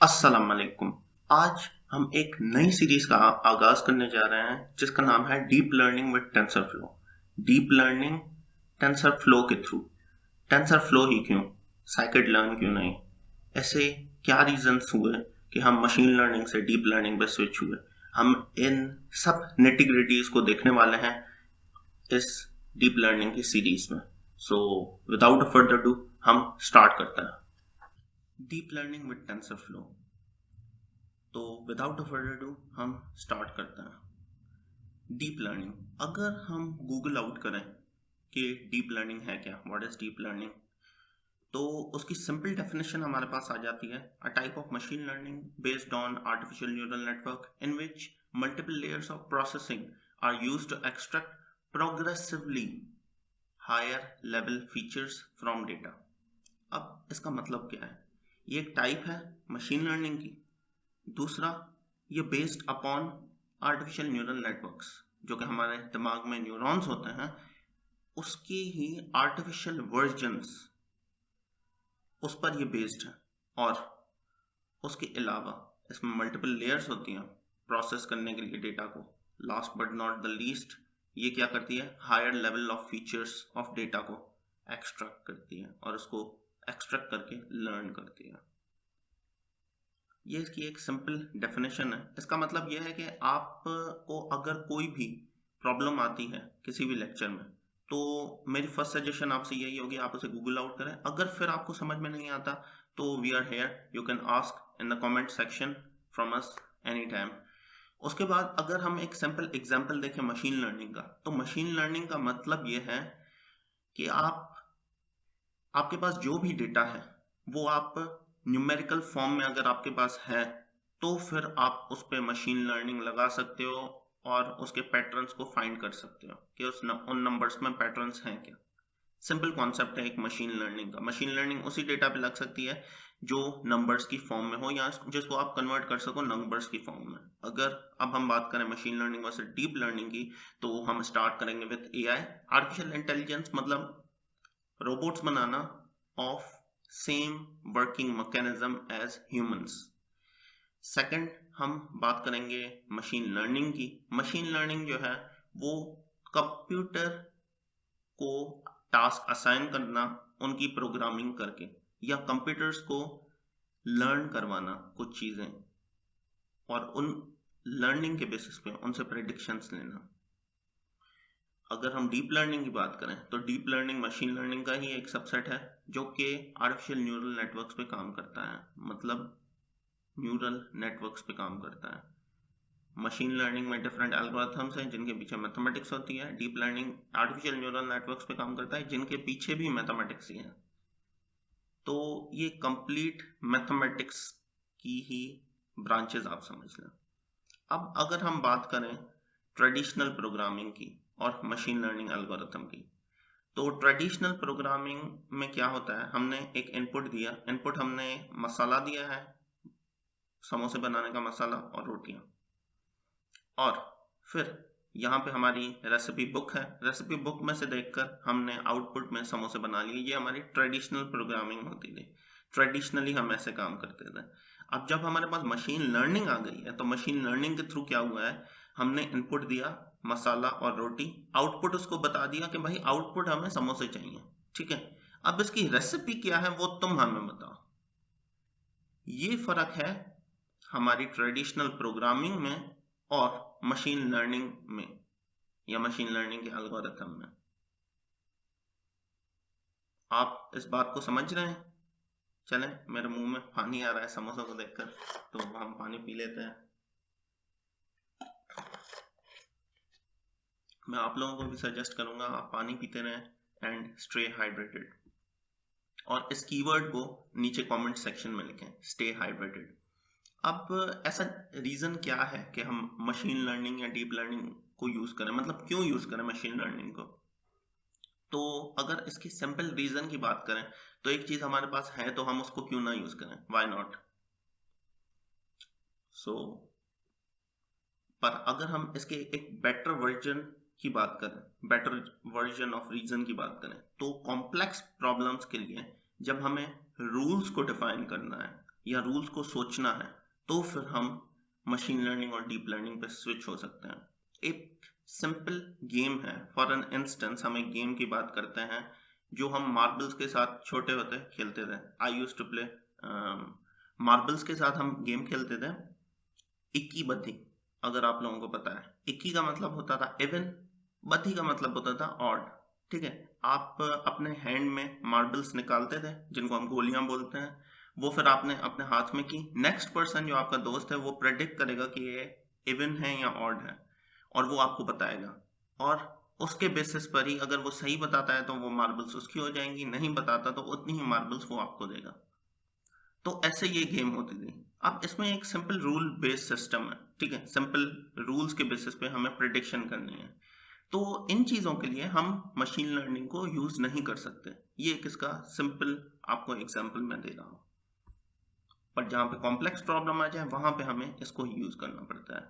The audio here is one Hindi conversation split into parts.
अस्सलाम वालेकुम। आज हम एक नई सीरीज का आगाज करने जा रहे हैं जिसका नाम है deep learning with tensor flow. Deep learning tensor flow के थ्रू। टेंसर फ्लो ही क्यों, साइकिड लर्न क्यों नहीं, ऐसे क्या रीजंस हुए कि हम मशीन लर्निंग से डीप लर्निंग पे स्विच हुए। हम इन सब निटिग्रिटीज को देखने वाले हैं इस डीप लर्निंग की सीरीज में। So without a further do हम स्टार्ट करते हैं deep learning with tensor flow. तो विदाउट अ फर्दर डू हम स्टार्ट करते हैं डीप लर्निंग। अगर हम गूगल आउट करें कि डीप लर्निंग है क्या, व्हाट इज डीप लर्निंग, तो उसकी सिंपल डेफिनेशन हमारे पास आ जाती है। A type of machine learning based on artificial neural network in which multiple layers of processing are used to extract progressively higher level features from data. अब इसका मतलब क्या है? ये एक टाइप है मशीन लर्निंग की। दूसरा, ये based upon artificial neural networks, जो कि हमारे दिमाग में न्यूरॉन्स होते हैं, उसकी ही आर्टिफिशियल वर्जन्स उस पर ये बेस्ड है। और उसके अलावा इसमें मल्टीपल लेयर्स होती हैं प्रोसेस करने के लिए डेटा को। Last but not the least, ये क्या करती है? Higher level of features of data को एक्सट्रैक्ट करती है और उसको एक्सट्रैक्ट करके लर्न करती है। ये इसकी एक सिंपल डेफिनेशन है। इसका मतलब यह है कि आपको अगर कोई भी प्रॉब्लम आती है किसी भी लेक्चर में, तो मेरी फर्स्ट सजेशन आपसे यही होगी, आप उसे गूगल आउट करें। अगर फिर आपको समझ में नहीं आता तो we are here, you can ask in the comment section from us any time. उसके बाद अगर हम एक सिंपल एग्जांपल देखें मशीन लर्निंग का, तो मशीन लर्निंग का मतलब ये है कि आपके पास जो भी डेटा है वो आप न्यूमेरिकल फॉर्म में अगर आपके पास है तो फिर आप उस पर मशीन लर्निंग लगा सकते हो और उसके पैटर्न्स को फाइंड कर सकते हो कि उन नंबर्स में पैटर्न्स हैं क्या। सिंपल कॉन्सेप्ट है एक मशीन लर्निंग का। मशीन लर्निंग उसी डेटा पे लग सकती है जो नंबर्स की फॉर्म में हो या जिसको आप कन्वर्ट कर सको नंबर्स की फॉर्म में। अगर अब हम बात करें machine learning versus deep learning की, तो हम स्टार्ट करेंगे विद एआई, आर्टिफिशियल इंटेलिजेंस, मतलब रोबोट्स बनाना of same working mechanism as humans. Second, हम बात करेंगे मशीन लर्निंग की। मशीन लर्निंग जो है वो कंप्यूटर को टास्क असाइन करना, उनकी प्रोग्रामिंग करके, या कंप्यूटर्स को लर्न करवाना कुछ चीज़ें और उन लर्निंग के बेसिस पे उनसे प्रेडिक्शंस लेना। अगर हम डीप लर्निंग की बात करें तो डीप लर्निंग मशीन लर्निंग का ही एक सबसेट है जो कि आर्टिफिशियल न्यूरल नेटवर्क्स पे काम करता है, मतलब न्यूरल नेटवर्क्स पे काम करता है। मशीन लर्निंग में डिफरेंट एल्गोरिथम्स हैं जिनके पीछे मैथमेटिक्स होती है। Deep learning artificial neural networks पे काम करता है जिनके पीछे भी मैथमेटिक्स ही है। तो ये कंप्लीट मैथमेटिक्स की ही ब्रांचेस आप समझ लें। अब अगर हम बात करें ट्रेडिशनल प्रोग्रामिंग की और मशीन लर्निंग एल्गोरिथम की, तो ट्रेडिशनल प्रोग्रामिंग में क्या होता है? हमने एक इनपुट दिया, इनपुट हमने मसाला दिया है, समोसे बनाने का मसाला और रोटियां, और फिर यहाँ पे हमारी रेसिपी बुक है, रेसिपी बुक में से देखकर हमने आउटपुट में समोसे बना लिए। ये हमारी ट्रेडिशनल प्रोग्रामिंग होती थी, ट्रेडिशनली हम ऐसे काम करते थे। अब जब हमारे पास मशीन लर्निंग आ गई है तो मशीन लर्निंग के थ्रू क्या हुआ है? हमने इनपुट दिया मसाला और रोटी, आउटपुट उसको बता दिया कि भाई आउटपुट हमें समोसे चाहिए, ठीक है। अब इसकी रेसिपी क्या है वो तुम हमें बताओ। ये फर्क है हमारी ट्रेडिशनल प्रोग्रामिंग में और मशीन लर्निंग में या मशीन लर्निंग के एल्गोरिथम में। आप इस बात को समझ रहे हैं? चलें, मेरे मुंह में पानी आ रहा है समोसों को देखकर, तो हम पानी पी लेते हैं। मैं आप लोगों को भी सजेस्ट करूंगा आप पानी पीते रहें एंड स्टे हाइड्रेटेड। और इस कीवर्ड को नीचे कमेंट सेक्शन में लिखें, स्टे हाइड्रेटेड। अब ऐसा रीज़न क्या है कि हम मशीन लर्निंग या डीप लर्निंग को यूज़ करें, मतलब क्यों यूज़ करें मशीन लर्निंग को? तो अगर इसकी सिंपल रीज़न की बात करें तो एक चीज़ हमारे पास है तो हम उसको क्यों ना यूज़ करें, व्हाई नॉट। सो पर अगर हम इसके एक बेटर वर्जन की बात करें, बेटर वर्जन ऑफ रीजन की बात करें, तो कॉम्प्लेक्स प्रॉब्लम्स के लिए जब हमें रूल्स को डिफाइन करना है या रूल्स को सोचना है, तो फिर हम मशीन लर्निंग और डीप लर्निंग पे स्विच हो सकते हैं। एक सिंपल गेम है, फॉर एन इंस्टेंस हम एक गेम की बात करते हैं जो हम मार्बल्स के साथ छोटे होते खेलते थे। I used to play marbles के साथ हम गेम खेलते थे इक्की बद्धी। अगर आप लोगों को पता है, इक्की का मतलब होता था इवन, बद्धी का मतलब होता था ऑड। ठीक है, आप अपने हैंड में मार्बल्स निकालते थे जिनको हम गोलियां बोलते हैं, वो फिर आपने अपने हाथ में की, नेक्स्ट पर्सन जो आपका दोस्त है वो प्रेडिक्ट करेगा कि ये इवन है या ऑड है, और वो आपको बताएगा, और उसके बेसिस पर ही अगर वो सही बताता है तो वो मार्बल्स उसकी हो जाएंगी, नहीं बताता तो उतनी ही मार्बल्स वो आपको देगा। तो ऐसे ये गेम होती थी। अब इसमें एक सिंपल रूल बेस्ड सिस्टम है, ठीक है, सिंपल रूल्स के बेसिस पे हमें प्रिडिक्शन करनी है। तो इन चीज़ों के लिए हम मशीन लर्निंग को यूज़ नहीं कर सकते। ये एक इसका सिंपल आपको एग्जांपल मैं दे रहा हूँ, पर जहाँ पे कॉम्प्लेक्स प्रॉब्लम आ जाए वहाँ पे हमें इसको यूज़ करना पड़ता है।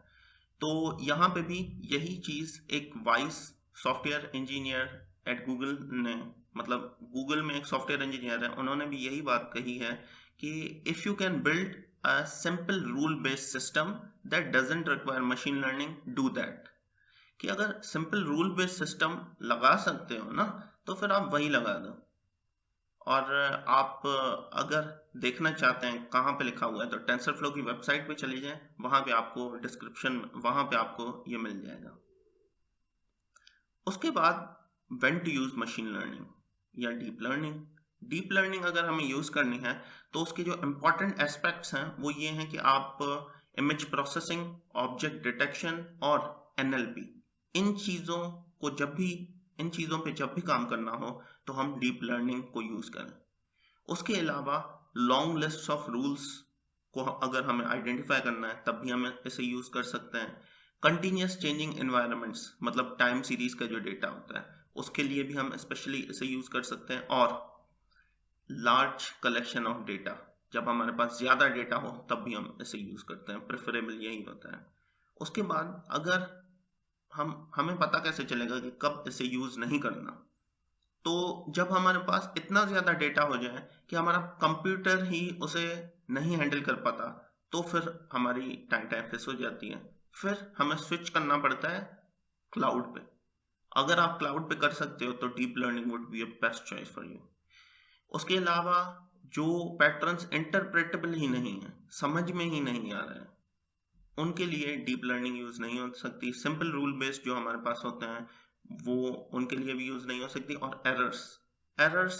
तो यहाँ पे भी यही चीज़ एक vice software engineer at Google ने, मतलब गूगल में एक सॉफ्टवेयर इंजीनियर है, उन्होंने भी यही बात कही है कि if you can build a simple rule based system that doesn't require machine learning, do that. कि अगर सिंपल रूल बेस्ड सिस्टम लगा सकते हो ना, तो फिर आप वही लगा दो। और आप अगर देखना चाहते हैं कहाँ पे लिखा हुआ है, तो टेंसरफ्लो की वेबसाइट पे चले जाएं, वहाँ पे आपको डिस्क्रिप्शन, वहाँ पे आपको ये मिल जाएगा। उसके बाद when to use machine learning या डीप लर्निंग। डीप लर्निंग अगर हमें यूज़ करनी है तो उसके जो इम्पॉर्टेंट एस्पेक्ट्स हैं वो ये हैं कि आप इमेज प्रोसेसिंग, ऑब्जेक्ट डिटेक्शन और एनएलपी, इन चीज़ों को जब भी इन चीज़ों पे जब भी काम करना हो तो हम डीप लर्निंग को यूज़ करें। उसके अलावा लॉन्ग लिस्ट ऑफ रूल्स को अगर हमें आइडेंटिफाई करना है तब भी हम इसे यूज़ कर सकते हैं। कंटिन्यूस चेंजिंग एनवायरनमेंट्स, मतलब टाइम सीरीज का जो डेटा होता है उसके लिए भी हम स्पेशली इसे यूज़ कर सकते हैं। और लार्ज कलेक्शन ऑफ डेटा, जब हमारे पास ज़्यादा डेटा हो तब भी हम इसे यूज़ करते हैं, प्रेफरेबल यही होता है। उसके बाद अगर हमें पता कैसे चलेगा कि कब इसे यूज़ नहीं करना, तो जब हमारे पास इतना ज़्यादा डेटा हो जाए कि हमारा कंप्यूटर ही उसे नहीं हैंडल कर पाता, तो फिर हमारी टाइम फिस हो जाती है। फिर हमें स्विच करना पड़ता है क्लाउड पे। अगर आप क्लाउड पे कर सकते हो तो deep learning would be a best choice for you. उसके अलावा जो पैटर्न्स इंटरप्रेटेबल ही नहीं है, समझ में ही नहीं आ रहे हैं, उनके लिए डीप लर्निंग यूज़ नहीं हो सकती। सिंपल रूल बेस्ड जो हमारे पास होते हैं वो उनके लिए भी यूज़ नहीं हो सकती। और एरर्स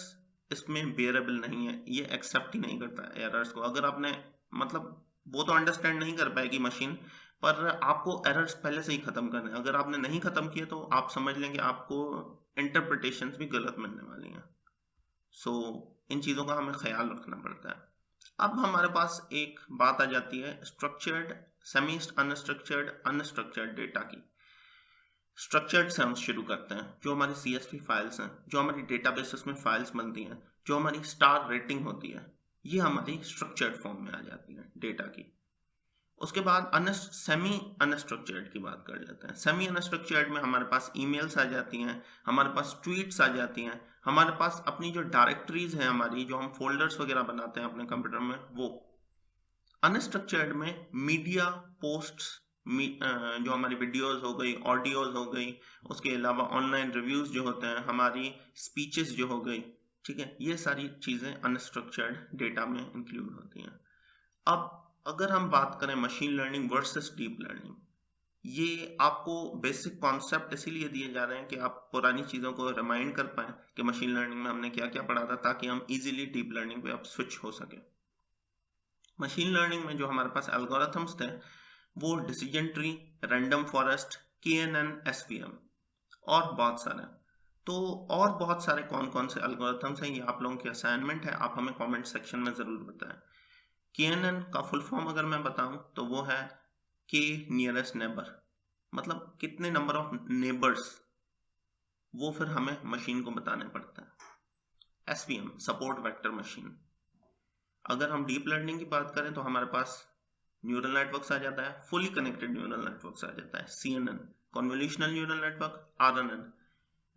इसमें बेरेबल नहीं है, ये एक्सेप्ट ही नहीं करता एरर्स को। अगर आपने, मतलब वो तो अंडरस्टैंड नहीं कर पाएगी मशीन, पर आपको एरर्स पहले से ही ख़त्म करने हैं। अगर आपने नहीं ख़त्म किए तो आप समझ लेंगे आपको इंटरप्रिटेशंस भी गलत मिलने वाली हैं। सो इन चीज़ों का हमें ख्याल रखना पड़ता है। अब हमारे पास एक बात आ जाती है structured, semi unstructured, unstructured data की। स्ट्रक्चर्ड से हम शुरू करते हैं। जो हमारी CSV फाइल्स हैं, जो हमारी डेटाबेसेस में फाइल्स बनती हैं, जो हमारी स्टार रेटिंग होती है, ये हमारी स्ट्रक्चर्ड फॉर्म में आ जाती है डेटा की। उसके बाद सेमी अनस्ट्रक्चर्ड की बात कर लेते हैं। सेमी अनस्ट्रक्चर्ड में हमारे पास ईमेल्स आ जाती हैं, हमारे पास ट्वीट्स आ जाती हैं, हमारे पास अपनी जो डायरेक्टरीज हैं हमारी, जो हम फोल्डर्स वगैरह बनाते हैं अपने कंप्यूटर में, वो। अनस्ट्रक्चर्ड में मीडिया पोस्ट्स, जो हमारी वीडियोस हो गई, ऑडियोज हो गई, उसके अलावा ऑनलाइन रिव्यूज जो होते हैं, हमारी स्पीचेस जो हो गई, ठीक है, ये सारी चीज़ें अनस्ट्रक्चर्ड डेटा में इंक्लूड होती हैं। अब अगर हम बात करें machine learning versus deep learning, ये आपको बेसिक कॉन्सेप्ट इसीलिए दिए जा रहे हैं कि आप पुरानी चीज़ों को रिमाइंड कर पाएं कि मशीन लर्निंग में हमने क्या क्या पढ़ा था, ताकि हम इजीली डीप लर्निंग पे आप स्विच हो सके। मशीन लर्निंग में जो हमारे पास एल्गोरिथम्स थे वो decision tree, random forest, KNN, SVM और बहुत सारे। तो और बहुत सारे कौन कौन से एल्गोरिथम्स हैं, ये आप लोगों की असाइनमेंट है, आप हमें कमेंट सेक्शन में ज़रूर बताएं। KNN का फुल फॉर्म अगर मैं बताऊं तो वो है K नियरेस्ट नेबर, मतलब कितने नंबर ऑफ नेबर्स, वो फिर हमें मशीन को बताने पड़ता है। SVM support vector machine. अगर हम डीप लर्निंग की बात करें तो हमारे पास न्यूरल नेटवर्क्स आ जाता है, फुली कनेक्टेड न्यूरल नेटवर्क्स आ जाता है, CNN convolutional neural network, RNN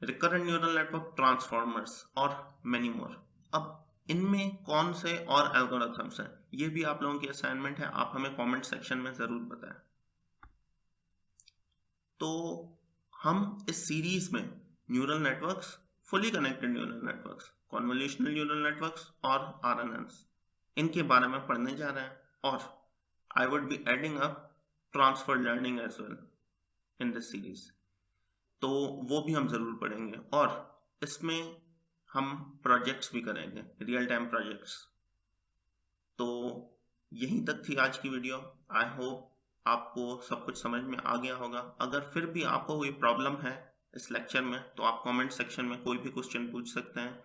recurrent neural network, transformers और मेनी मोर। अब इनमें कौन से और एल्गोरिथम्स हैं ये भी आप लोगों की असाइनमेंट है, आप हमें कमेंट सेक्शन में ज़रूर बताएं। तो हम इस सीरीज में neural networks, fully connected neural networks, convolutional neural networks और आरएनएन्स, इनके बारे में पढ़ने जा रहे हैं। और I would be adding up transfer learning as well in this series, तो वो भी हम ज़रूर पढ़ेंगे। और इसमें हम प्रोजेक्ट्स भी करेंगे, रियल टाइम प्रोजेक्ट्स। तो यहीं तक थी आज की वीडियो। आई होप आपको सब कुछ समझ में आ गया होगा। अगर फिर भी आपको कोई प्रॉब्लम है इस लेक्चर में तो आप कमेंट सेक्शन में कोई भी क्वेश्चन पूछ सकते हैं।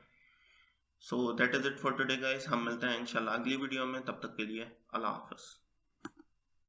So that is it for today guys. हम मिलते हैं इंशाल्लाह अगली वीडियो में, तब तक के लिए अल्लाह हाफ़िज़।